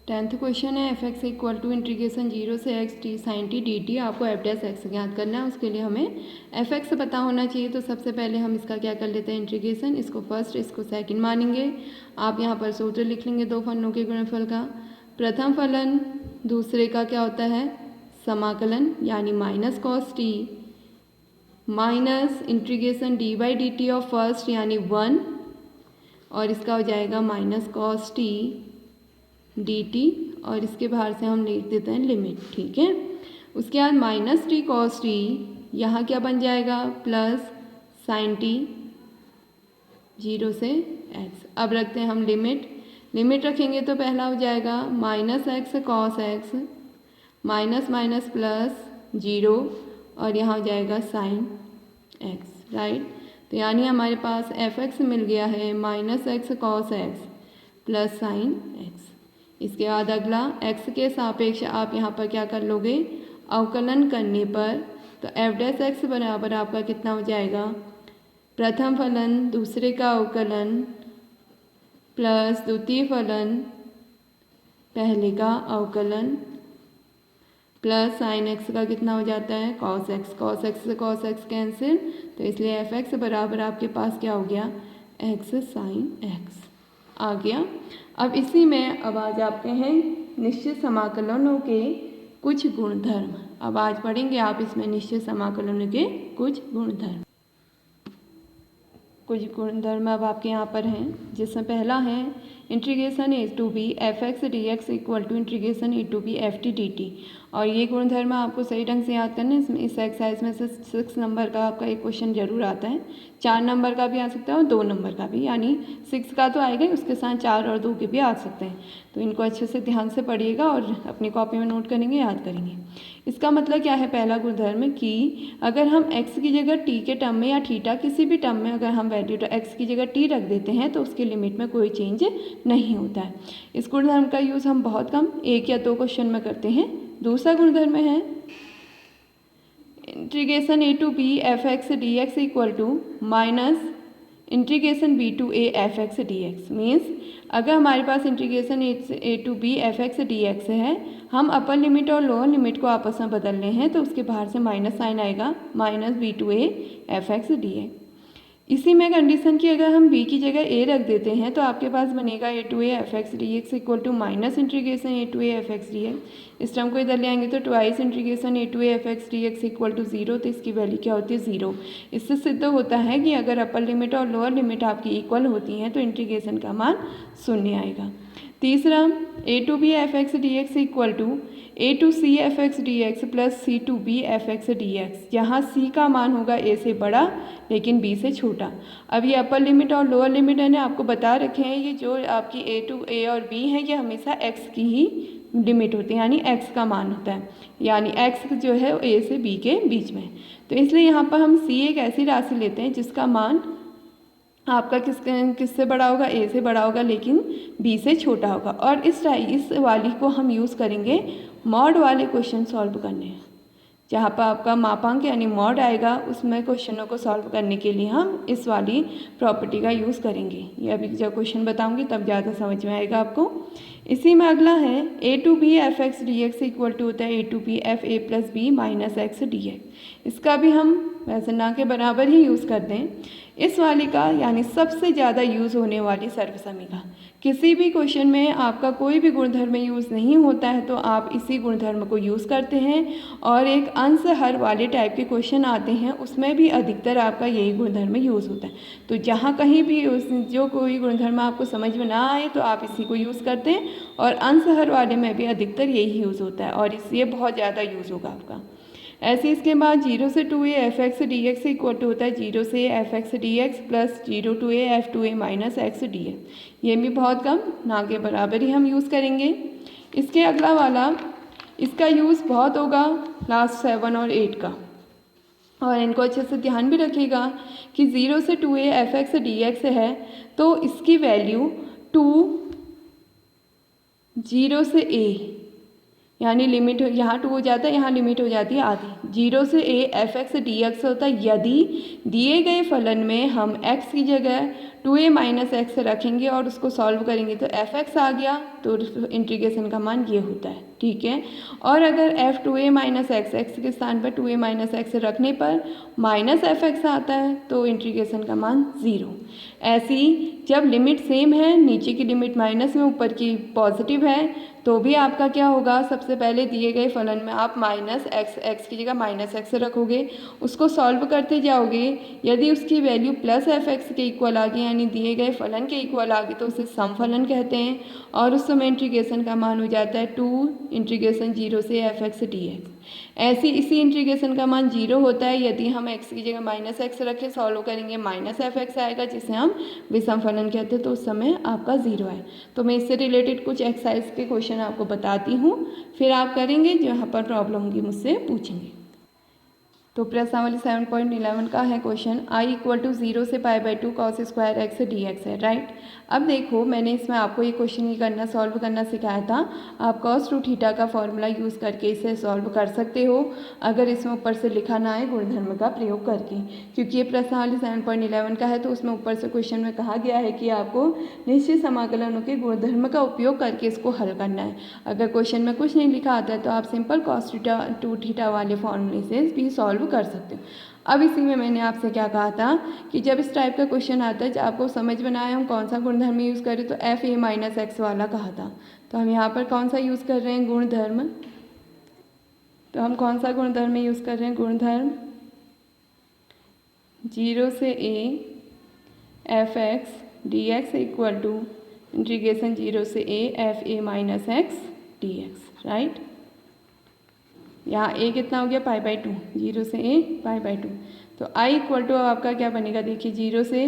10th question है f x equal to integration 0 से x t sine t d t. आपको f dash x ज्ञात करना है। उसके लिए हमें एफ एक्स पता होना चाहिए। तो सबसे पहले हम इसका क्या कर लेते हैं, इंटीग्रेशन। इसको फर्स्ट, इसको सेकंड मानेंगे। आप यहाँ पर सूत्र लिख लेंगे दो फलनों के गुणनफल का। प्रथम फलन दूसरे का क्या होता है, समाकलन, यानी minus cos T minus integration D by D T of first यानी 1, और इसका हो जाएगा minus cos T d t, और इसके बाहर से हम लिख देते हैं लिमिट। ठीक है, उसके बाद माइनस टी कॉस टी, यहाँ क्या बन जाएगा, प्लस साइन टी 0 से एक्स। अब रखते हैं हम लिमिट। लिमिट रखेंगे तो पहला हो जाएगा minus x cos x minus minus plus 0, और यहाँ हो जाएगा साइन एक्स, राइट। तो यानी हमारे पास एफ एक्स मिल गया है minus x cos x plus sine x. इसके बाद अगला x के सापेक्ष आप यहाँ पर क्या कर लोगे, अवकलन करने पर, तो एफ डैश एक्स बराबर आपका कितना हो जाएगा, प्रथम फलन दूसरे का अवकलन प्लस द्वितीय फलन पहले का अवकलन प्लस साइन एक्स का कितना हो जाता है, कॉस एक्स। कॉस एक्स से कॉस एक्स कैंसिल, तो इसलिए एफ एक्स बराबर आपके पास क्या हो गया, एक्स साइन एक्स आ गया। अब इसी में अब आज आते हैं निश्चित समाकलनों के कुछ गुणधर्म। अब आज पढ़ेंगे आप इसमें निश्चित समाकलनों के कुछ गुणधर्म। कुछ गुणधर्म अब आपके यहाँ पर हैं, जिसमें पहला है integration a to b f x d x equal to integration a to b f t d t. और ये गुणधर्म आपको सही ढंग से याद करना है। इसमें इस एक्सरसाइज में से 6 नंबर का आपका एक क्वेश्चन जरूर आता है, 4 नंबर का भी आ सकता है और 2 नंबर का भी, यानी 6 का तो आएगा ही, उसके साथ 4 और 2 के भी आ सकते हैं। तो इनको अच्छे से ध्यान से पढ़िएगा और अपनी कॉपी में नोट करेंगे, याद करेंगे। इसका मतलब क्या है, पहला गुणधर्म कि अगर हम x की जगह t के टर्म में या थीटा किसी भी टर्म में अगर हम वैल्यू x की जगह t रख देते हैं तो उसकी लिमिट में कोई चेंज नहीं होता है। इस गुणधर्म का यूज़ हम बहुत कम 1 या 2 क्वेश्चन में करते हैं। दूसरा गुणधर्म है integration a to b f x d x equal to minus integration b to a f x d x. Means अगर हमारे पास integration a to b f x d x है, हम अपर लिमिट और लोअर लिमिट को आपस में बदलने हैं, तो उसके बाहर से माइनस साइन आएगा, minus b to a f x d x. इसी में कंडीशन की अगर हम b की जगह a रख देते हैं तो आपके पास बनेगा a to a f x d x equal to minus integration a to a f x d x. इस टर्म को इधर ले आएंगे तो twice integration a to a f x d x equal to 0, तो इसकी वैल्यू क्या होती है, 0। इससे सिद्ध होता है कि अगर अपर लिमिट और लोअर लिमिट आपकी इक्वल होती हैं तो इंटीग्रेशन का मान 0 आएगा। तीसरा ए to b f x d x equal to A to C F x d x plus C to b f x d x, जहाँ सी का मान होगा ए से बड़ा लेकिन बी से छोटा। अब ये अपर लिमिट और लोअर लिमिट है ना, आपको बता रखे हैं, ये जो आपकी ए टू ए और बी है ये हमेशा एक्स की ही लिमिट होती है, यानी एक्स का मान होता है, यानी एक्स जो है ए से बी के बीच में। तो इसलिए यहाँ पर हम सी एक ऐसी राशि लेते हैं जिसका मान आपका किससे बड़ा होगा, ए से बड़ा होगा लेकिन बी से छोटा होगा। और इस वाली को हम यूज़ करेंगे मॉड वाले क्वेश्चन सॉल्व करने, जहाँ पर आपका मापांक यानी मॉड आएगा, उसमें क्वेश्चनों को सॉल्व करने के लिए हम इस वाली प्रॉपर्टी का यूज़ करेंगे। ये अभी जब क्वेश्चन बताऊंगी तब ज़्यादा समझ में आएगा आपको। इसी में अगला है a to b f x d x equal to होता है a to b f a plus b minus x d x. इसका भी हम वैसे ना के बराबर ही यूज़ करते हैं। इस वाली का यानी सबसे ज़्यादा यूज़ होने वाली सर्वसमीका। किसी भी क्वेश्चन में आपका कोई भी गुणधर्म यूज़ नहीं होता है तो आप इसी गुणधर्म को यूज़ करते हैं, और एक अंश हर वाले टाइप के क्वेश्चन आते हैं उसमें भी अधिकतर आपका यही गुणधर्म यूज़ होता है। तो जहाँ कहीं भी जो कोई गुणधर्म आपको समझ में ना आए तो आप इसी को यूज़ करते हैं, और अंश हर वाले में भी अधिकतर यही यूज़ होता है और इसलिए बहुत ज़्यादा यूज़ होगा आपका। ऐसे इसके बाद 0 से 2a f x d x equal to होता है 0 से f x d x plus 0 to a f two a minus x d x. ये भी बहुत कम ना के बराबर ही हम यूज़ करेंगे। इसके अगला वाला, इसका यूज़ बहुत होगा लास्ट 7 और 8 का, और इनको अच्छे से ध्यान भी रखिएगा कि 0 से 2a f x d x है तो इसकी वैल्यू 2 0 से a, यानी लिमिट यहाँ 2 हो जाता है, यहाँ लिमिट हो जाती है आधी। 0 से a F x d x होता है यदि दिए गए फलन में हम x की जगह 2a माइनस एक्स रखेंगे और उसको सॉल्व करेंगे तो एफ एक्स आ गया, तो इंटीग्रेशन का मान ये होता है, ठीक है। और अगर F 2a minus x, x के स्थान पर 2a माइनस एक्स रखने पर माइनस एफ एक्स आता है तो इंटीग्रेशन का मान 0। ऐसी जब लिमिट सेम है, नीचे की लिमिट माइनस में ऊपर की पॉजिटिव है, तो भी आपका क्या होगा, सबसे पहले दिए गए फलन में आप माइनस एक्स, एक्स की जगह माइनस एक्स रखोगे, उसको सॉल्व करते जाओगे। यदि उसकी वैल्यू प्लस एफ एक्स के इक्वल आ गई, यानी दिए गए फलन के इक्वल आ गई, तो उसे सम फलन कहते हैं। और उस समय इंटीग्रेशन का मान हो जाता है 2 इंटीग्रेशन 0 से एफ एक्स डी एक्स। ऐसी इसी इंटीग्रेशन का मान 0 होता है यदि हम x की जगह माइनस एक्स रखें, सॉल्व करेंगे माइनस एफ एक्स आएगा, जिसे हम विषम फलन कहते हैं, तो उस समय आपका 0 है। तो मैं इससे रिलेटेड कुछ एक्सरसाइज के क्वेश्चन आपको बताती हूँ, फिर आप करेंगे, जहाँ पर प्रॉब्लम होगी मुझसे पूछेंगे। तो प्रश्नावली 7.11 का है क्वेश्चन, i इक्वल टू 0 से π/2 cos square x d x है, राइट। अब देखो, मैंने इसमें आपको ये क्वेश्चन ही करना, सॉल्व करना सिखाया था। आप cos 2 थीटा का फॉर्मूला यूज़ करके इसे सॉल्व कर सकते हो, अगर इसमें ऊपर से लिखा ना है गुणधर्म का प्रयोग करके, क्योंकि ये प्रश्नावली 7.11 का है, तो उसमें ऊपर से क्वेश्चन में कहा गया है कि आपको निश्चित समाकलनों के गुणधर्म का उपयोग करके इसको हल करना है। अगर क्वेश्चन में कुछ नहीं लिखा आता है तो आप सिंपल cos 2 थीटा वाले फॉर्मूले से भी सॉल्व कर सकते हो। अब इसी में मैंने आपसे क्या कहा था कि जब इस टाइप का क्वेश्चन आता है, जब आपको समझ में आए हम कौन सा गुणधर्म यूज़ करें, तो एफ ए माइनस एक्स वाला कहा था। तो हम यहाँ पर कौन सा यूज़ कर रहे हैं, गुणधर्म। तो हम कौन सा गुणधर्म यूज़ कर रहे हैं, गुणधर्म 0 से a f x d x equal to integration 0 से a f a minus x d x, right. यहाँ a कितना हो गया, π/2, 0 से a π/2। तो i इक्वल टू आपका क्या बनेगा, देखिए 0 से,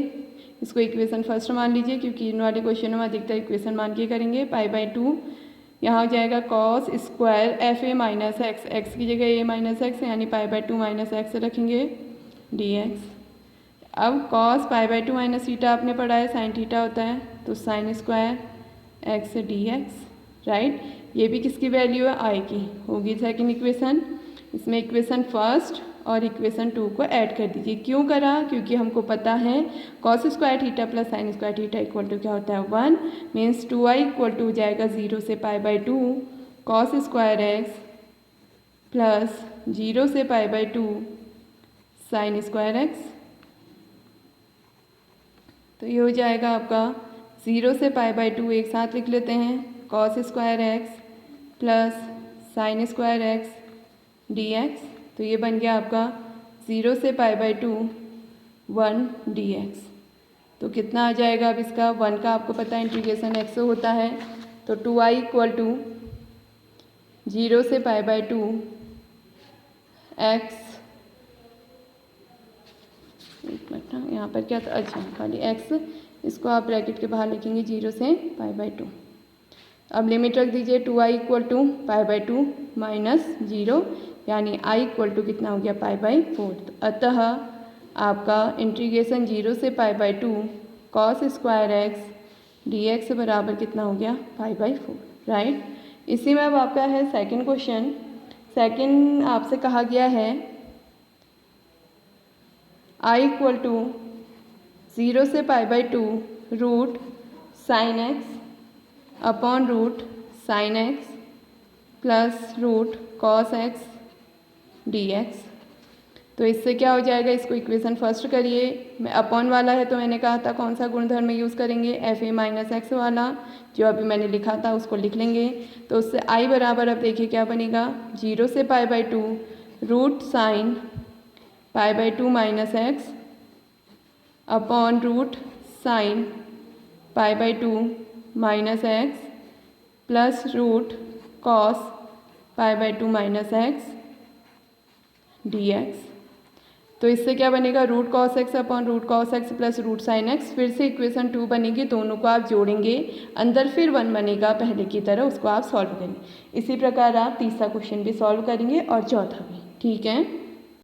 इसको इक्वेशन फर्स्ट मान लीजिए, क्योंकि इन वाले क्वेश्चन में अधिकतर इक्वेशन मान के करेंगे। π/2 यहाँ हो जाएगा cos square F a minus x, x की जगह a माइनस एक्स, यानी π/2 माइनस एक्स रखेंगे dx। अब cos π/2 माइनस थीटा आपने पढ़ा है, साइन थीटा होता है, तो sine square x dx, right. ये भी किसकी वैल्यू है, आई की, होगी सेकंड इक्वेशन। इसमें इक्वेशन फर्स्ट और इक्वेशन 2 को ऐड कर दीजिए। क्यों करा, क्योंकि हमको पता है cos square theta plus sine square theta equal to क्या होता है, 1, मीन्स 2i इक्वल टू हो जाएगा 0 से π/2 cos स्क्वायर एक्स प्लस 0 से π/2 साइन स्क्वायर एक्स। तो ये हो जाएगा आपका 0 से π/2, एक साथ लिख लेते हैं, cos square x plus sine square x dx। तो ये बन गया आपका 0 से π/2 1 dx। तो कितना आ जाएगा, अब इसका 1 का आपको पता है इंटीग्रेशन x होता है, तो 2i इक्वल टू 0 से π/2 x, एक मिनट ना, यहाँ पर क्या था, अच्छा खाली x, इसको आप ब्रैकेट के बाहर लिखेंगे 0 से π/2। अब लिमिट रख दीजिए, 2i इक्वल टू π/2 माइनस 0, यानी i इक्वल टू कितना हो गया, π/4। अतः आपका इंटीग्रेशन 0 से π/2 cos स्क्वायर एक्स dx बराबर कितना हो गया, π/4, राइट। इसी में अब आपका है सेकंड क्वेश्चन। सेकंड आपसे कहा गया है i इक्वल टू 0 से π/2 root sine x upon root sine x plus root cos x dx। तो इससे क्या हो जाएगा, इसको इक्वेशन फर्स्ट करिए। मैं अपॉन वाला है तो मैंने कहा था कौन सा गुणधर्म यूज़ करेंगे, एफ ए माइनस एक्स वाला, जो अभी मैंने लिखा था उसको लिख लेंगे। तो उससे i बराबर, अब देखिए क्या बनेगा, 0 से π/2 root sine π/2 minus x upon root sine π/2 minus x plus root cos π/2 minus x dx। तो इससे क्या बनेगा, root cos x upon root cos x plus root sine x. फिर से इक्वेशन 2 बनेगी, दोनों को आप जोड़ेंगे, अंदर फिर 1 बनेगा पहले की तरह, उसको आप सॉल्व करेंगे। इसी प्रकार आप तीसरा क्वेश्चन भी सॉल्व करेंगे और चौथा भी, ठीक है।